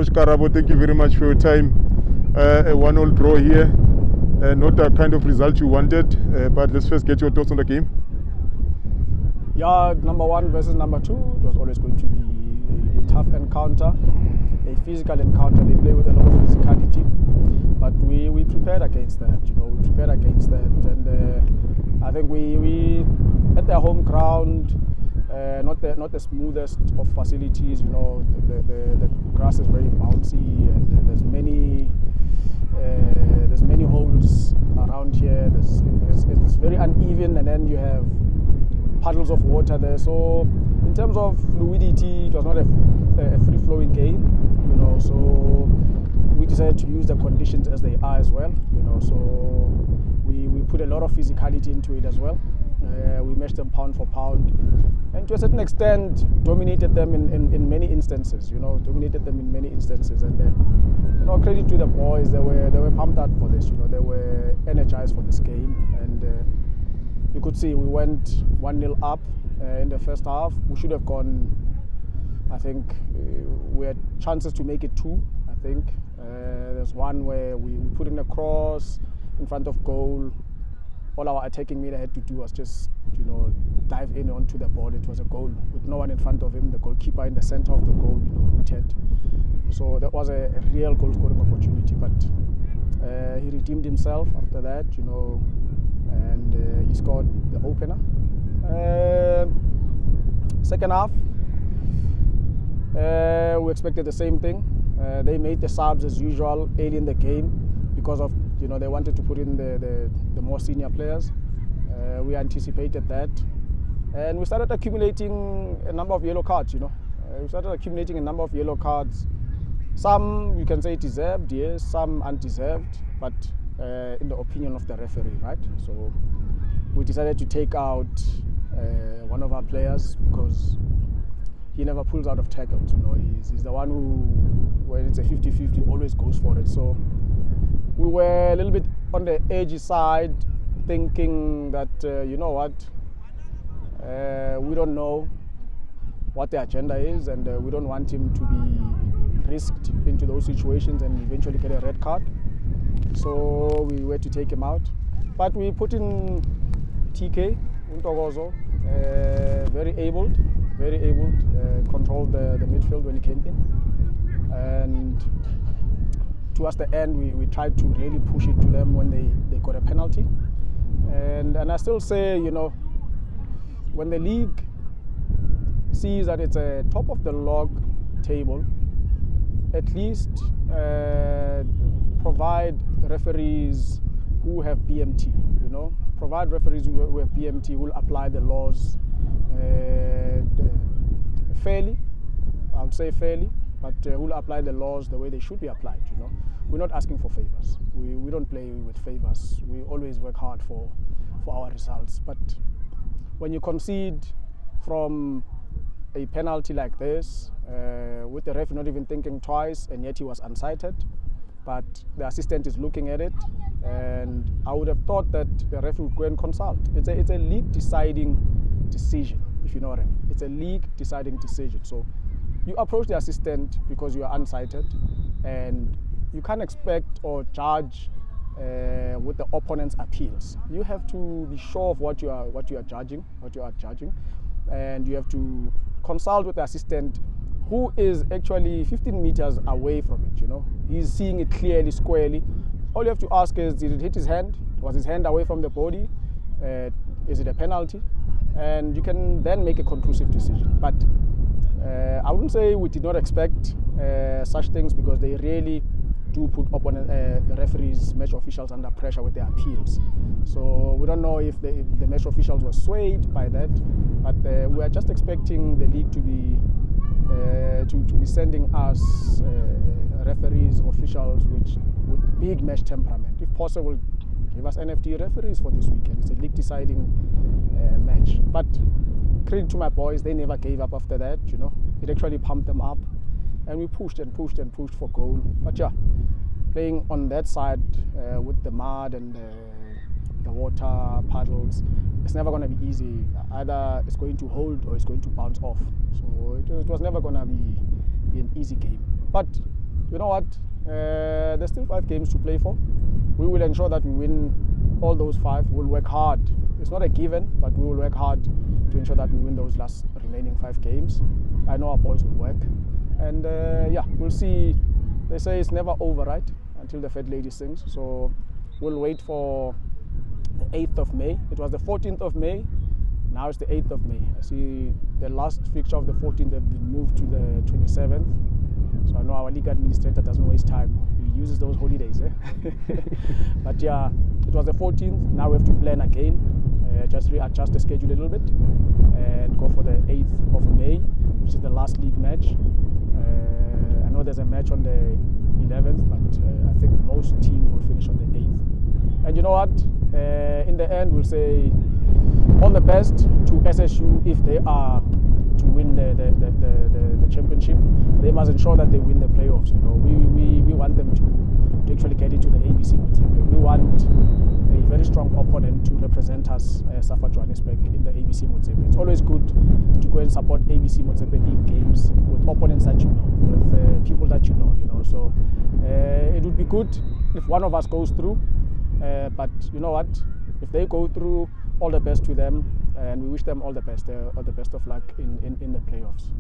Coach Karabo, thank you very much for your time. A 1-1 draw here, not the kind of result you wanted, but let's first get your thoughts on the game. Yeah, number 1 versus number 2, it was always going to be a tough encounter, a physical encounter. They play with a lot of physicality, but we prepared against that. We prepared against that, and I think we at their home ground, not the smoothest of facilities. The grass is very bouncy, and there's many holes around here. It's very uneven, and then you have puddles of water there. So in terms of fluidity, it was not a free-flowing game. So we decided to use the conditions as they are as well. So we put a lot of physicality into it as well. We matched them pound for pound, and to a certain extent dominated them in many instances. Dominated them in many instances, and credit to the boys. They were pumped up for this. They were energized for this game, and you could see we went 1-0 up in the first half. We should have gone. I think we had chances to make it 2. I think there's one where we put in a cross in front of goal. All our attacking midfielder had to do was just, dive in onto the ball. It was a goal with no one in front of him. The goalkeeper in the center of the goal, rooted. So that was a real goal-scoring opportunity. But he redeemed himself after that, and he scored the opener. Second half, we expected the same thing. They made the subs as usual early in the game because of they wanted to put in the more senior players. We anticipated that, and we started accumulating a number of yellow cards. We started accumulating a number of yellow cards. Some you can say deserved, yes. Some undeserved, but in the opinion of the referee, right? So we decided to take out one of our players because he never pulls out of tackles. He's the one who, when it's a 50-50, always goes for it. So we were a little bit on the edgy side, thinking that, we don't know what the agenda is, and we don't want him to be risked into those situations and eventually get a red card. So we were to take him out. But we put in TK, Untogozo, very able, controlled the midfield when he came in. And towards the end, we tried to really push it to them when they got a penalty. And I still say, when the league sees that it's a top of the log table, at least provide referees who have BMT, provide referees who have BMT, who will apply the laws fairly, I would say fairly, but who will apply the laws the way they should be applied. We're not asking for favors. We don't play with favors. We always work hard for our results. But when you concede from a penalty like this, with the ref not even thinking twice, and yet he was unsighted, but the assistant is looking at it, and I would have thought that the ref would go and consult. It's a league deciding decision, if you know what I mean. It's a league deciding decision. So you approach the assistant because you are unsighted, and you can't expect or judge with the opponent's appeals. You have to be sure of what you are judging, and you have to consult with the assistant, who is actually 15 meters away from it. He's seeing it clearly, squarely. All you have to ask is, did it hit his hand? Was his hand away from the body? Is it a penalty? And you can then make a conclusive decision. But I wouldn't say we did not expect such things, because they really do put referees, match officials under pressure with their appeals. So we don't know if the match officials were swayed by that, but we are just expecting the league to be sending us referees, officials with big match temperament. If possible, give us NFT referees for this weekend. It's a league deciding match. But credit to my boys, they never gave up after that. It actually pumped them up, and we pushed and pushed and pushed for goal. But yeah, playing on that side with the mud and the water puddles, it's never going to be easy. Either it's going to hold or it's going to bounce off. So it was never going to be an easy game. But you know what? There's still 5 games to play for. We will ensure that we win all those 5. We'll work hard. It's not a given, but we will work hard to ensure that we win those last remaining 5 games. I know our boys will work. And yeah, we'll see. They say it's never over, right? Until the Fat Lady sings. So we'll wait for the 8th of May. It was the 14th of May. Now it's the 8th of May. I see the last fixture of the 14th have been moved to the 27th. So I know our league administrator doesn't waste time. He uses those holidays. But yeah, it was the 14th. Now we have to plan again. Just readjust the schedule a little bit and go for the 8th of May, which is the last league match. I know there's a match on the 11th, but I think most teams will finish on the 8th. And you know what? In the end, we'll say all the best to SSU if they are to win the championship. They must ensure that they win the playoffs. You know, we want them to actually get into the ABC Motsepe. We want a very strong opponent to represent us, SAFA Johannesburg, in the ABC Motsepe. It's always good to go and support ABC Motsepe League games with opponents that you know, with people that you know. So it would be good if one of us goes through. But you know what? If they go through, all the best to them, and we wish them all the best of luck in the playoffs.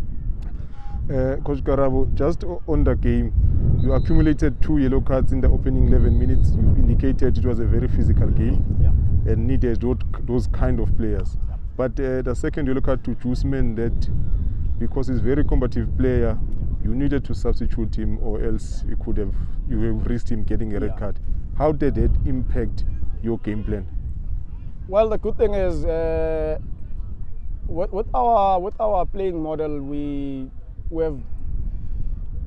Coach Karabo, just on the game, you accumulated 2 yellow cards in the opening 11 minutes. You indicated it was a very physical game, yeah, and needed those kind of players. Yeah. But the second yellow card to Jusman, that because he's a very combative player, you needed to substitute him, or else you have risked him getting a red card. How did it impact your game plan? Well, the good thing is with our playing model, we have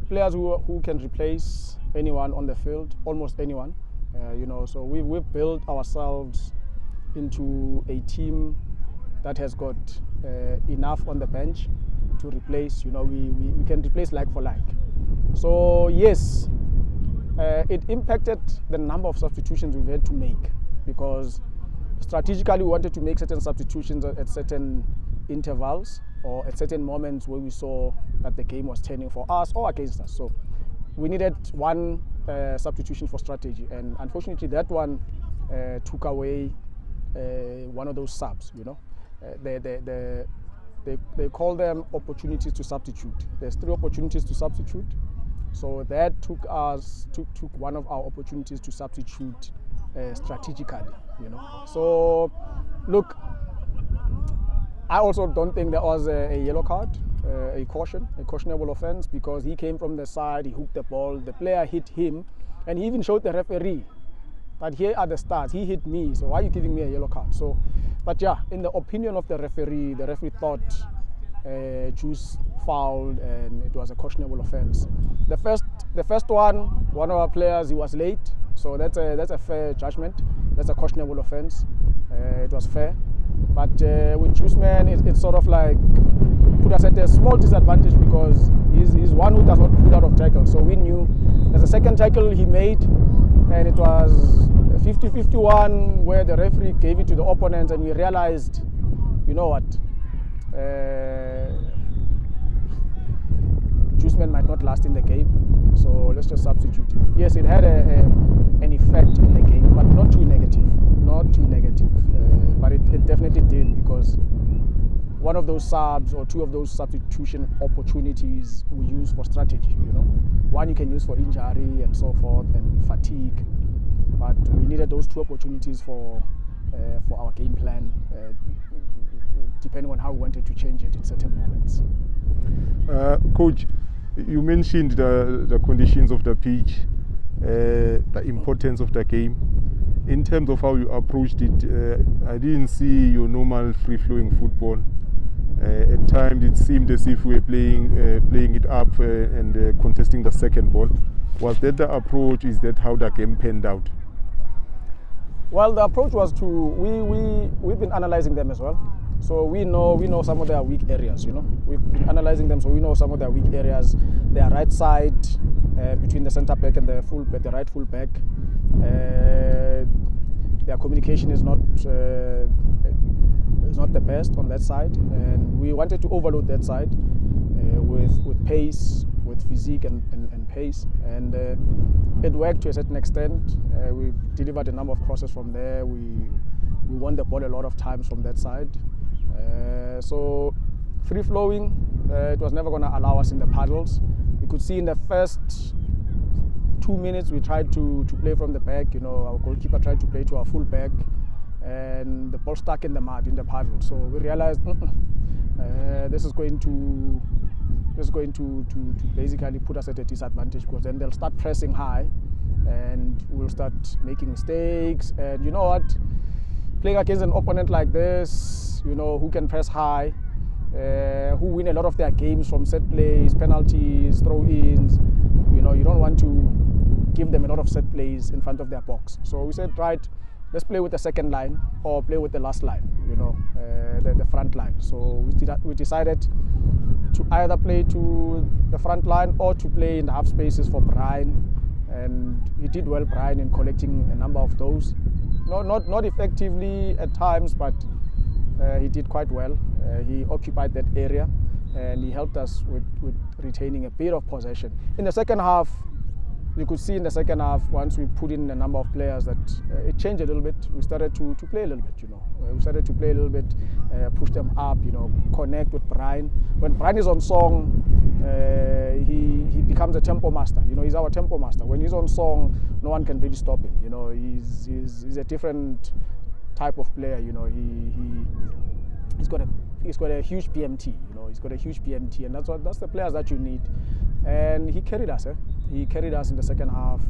players who can replace anyone on the field, almost anyone. So we've built ourselves into a team that has got enough on the bench to replace. We can replace like for like. So yes, it impacted the number of substitutions we've had to make, because strategically we wanted to make certain substitutions at certain intervals or at certain moments where we saw that the game was turning for us or against us. So we needed one substitution for strategy, and unfortunately that one took away one of those subs. They call them opportunities to substitute. There's 3 opportunities to substitute. So that took one of our opportunities to substitute strategically. So look, I also don't think there was a yellow card, a cautionable offense, because he came from the side, he hooked the ball, the player hit him, and he even showed the referee that here are the stats, he hit me, so why are you giving me a yellow card? So, but yeah, in the opinion of the referee thought Juice fouled and it was a cautionable offense. The first one of our players, he was late, so that's a fair judgment. That's a cautionable offense. It was fair. But with Jusman, it's sort of like put us at a small disadvantage, because he's one who does not pull out of tackle. So we knew there's a second tackle he made, and it was 50-51 where the referee gave it to the opponent, and we realized, you know what, Jusman might not last in the game, so let's just substitute him. Yes, it had an effect in the game, but not too negative. But it definitely did, because one of those subs or 2 of those substitution opportunities we use for strategy. One you can use for injury and so forth and fatigue, but we needed those 2 opportunities for our game plan, depending on how we wanted to change it in certain moments. Coach, you mentioned the conditions of the pitch, the importance of the game. In terms of how you approached it, I didn't see your normal free-flowing football. At times it seemed as if we were playing it up and contesting the second ball. Was that the approach? Is that how the game panned out? Well, the approach was we've been analyzing them as well. So we know some of their weak areas. We've been analyzing them, so we know some of their weak areas. Their right side, between the centre back and the right full back. Their communication is not the best on that side, and we wanted to overload that side with pace, with with physique and pace, and it worked to a certain extent. We delivered a number of crosses from there. We won the ball a lot of times from that side. So free flowing, it was never going to allow us in the paddles. You could see in the first 2 minutes we tried to play from the back. Our goalkeeper tried to play to our full back, and the ball stuck in the mud in the paddle. So we realized this is going to basically put us at a disadvantage, because then they'll start pressing high and we'll start making mistakes. And you know what, playing against an opponent like this, who can press high, who win a lot of their games from set plays, penalties, throw-ins, you don't want to give them a lot of set plays in front of their box. So we said, right, let's play with the second line or play with the last line, the front line. So we decided to either play to the front line or to play in the half spaces for Brian. And he did well, Brian, in collecting a number of those. Not effectively at times, but he did quite well. He occupied that area and he helped us with retaining a bit of possession. In the second half, you could see in the second half, once we put in a number of players, that it changed a little bit. We started to play a little bit, We started to play a little bit, push them up, connect with Brian. When Brian is on song, he becomes a tempo master. He's our tempo master. When he's on song, no one can really stop him. He's a different type of player. He's got a huge PMT. He's got a huge PMT, and that's the players that you need. And he carried us. He carried us in the second half.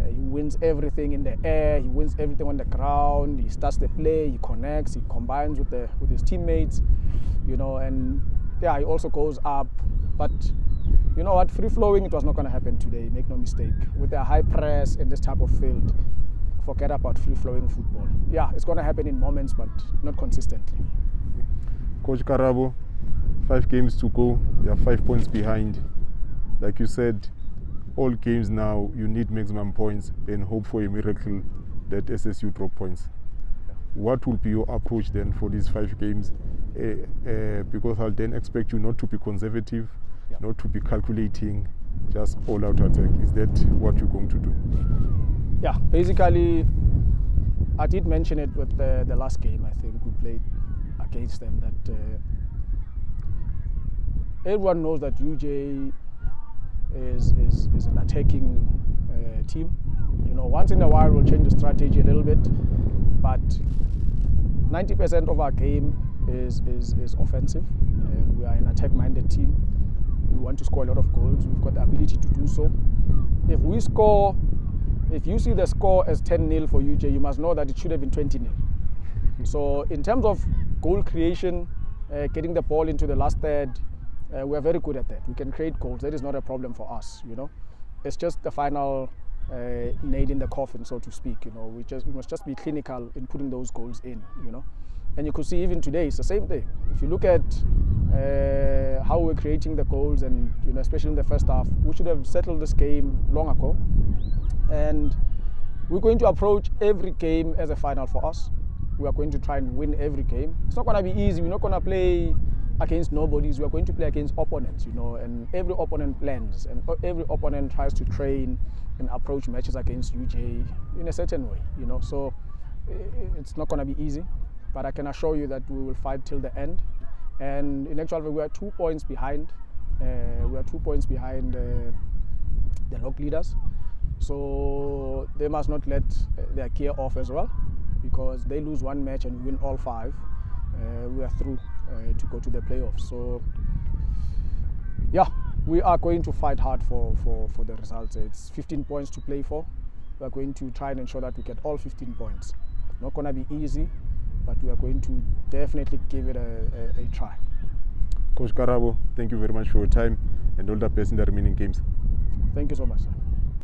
He wins everything in the air. He wins everything on the ground. He starts the play. He connects. He combines with his teammates. And yeah, he also goes up. But you know what? Free flowing, it was not going to happen today. Make no mistake. With a high press in this type of field, forget about free flowing football. Yeah, it's going to happen in moments, but not consistently. Coach Karabo, 5 games to go. You are 5 points behind. Like you said, all games now you need maximum points and hope for a miracle that SSU drop points. What will be your approach then for these 5 games? Because I'll then expect you not to be conservative, not to be calculating, just all-out attack. Is that what you're going to do? Yeah, basically, I did mention it with the last game. I think we played against them, that everyone knows that UJ is an attacking team. Once in a while we'll change the strategy a little bit, but 90% of our game is offensive. We are an attack-minded team. We want to score a lot of goals. We've got the ability to do so. If you see the score as 10-0 for UJ, you must know that it should have been 20-0. So in terms of goal creation, getting the ball into the last third, we are very good at that. We can create goals. That is not a problem for us. It's just the final nail in the coffin, so to speak. We must just be clinical in putting those goals in. And you could see even today it's the same thing. If you look at how we're creating the goals, and especially in the first half, we should have settled this game long ago. And we're going to approach every game as a final for us. We are going to try and win every game. It's not going to be easy. We're not going to play against nobodies. We are going to play against opponents, and every opponent plans, and every opponent tries to train and approach matches against UJ in a certain way, So it's not going to be easy, but I can assure you that we will fight till the end. And in actual fact, we are 2 points behind. We are 2 points behind the log leaders. So they must not let their gear off as well, because they lose one match and win all 5. We are through to go to the playoffs. So yeah, we are going to fight hard for the results. It's 15 points to play for. We are going to try and ensure that we get all 15 points. Not going to be easy, but we are going to definitely give it a try. Coach Karabo, thank you very much for your time and all the best in the remaining games. Thank you so much, sir.